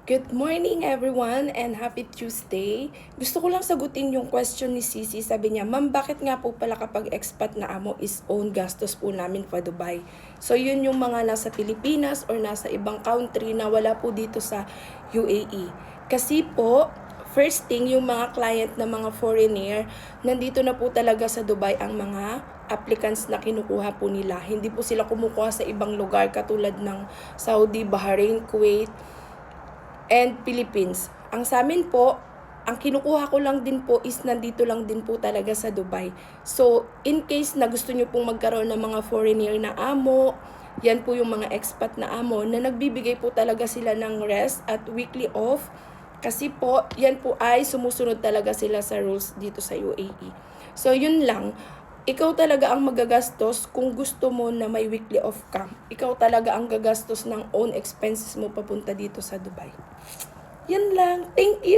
Good morning everyone and happy Tuesday. Gusto ko lang sagutin yung question ni Sisi. Sabi niya, Ma'am, bakit nga po pala kapag expat na amo is own gastos po namin pa Dubai? So yun yung mga nasa Pilipinas or nasa ibang country na wala po dito sa UAE. Kasi po, first thing, yung mga client na mga foreigner, nandito na po talaga sa Dubai ang mga applicants na kinukuha po nila. Hindi po sila kumukuha sa ibang lugar katulad ng Saudi, Bahrain, Kuwait, and Philippines. Ang sa amin po, ang kinukuha ko lang din po is nandito lang din po talaga sa Dubai. So, in case na gusto nyo pong magkaroon ng mga foreigner na amo, yan po yung mga expat na amo na nagbibigay po talaga sila ng rest at weekly off. Kasi po, yan po ay sumusunod talaga sila sa rules dito sa UAE. So, yun lang. Ikaw talaga ang magagastos kung gusto mo na may weekly off ka. Ikaw talaga ang gagastos ng own expenses mo papunta dito sa Dubai. Yan lang. Thank you.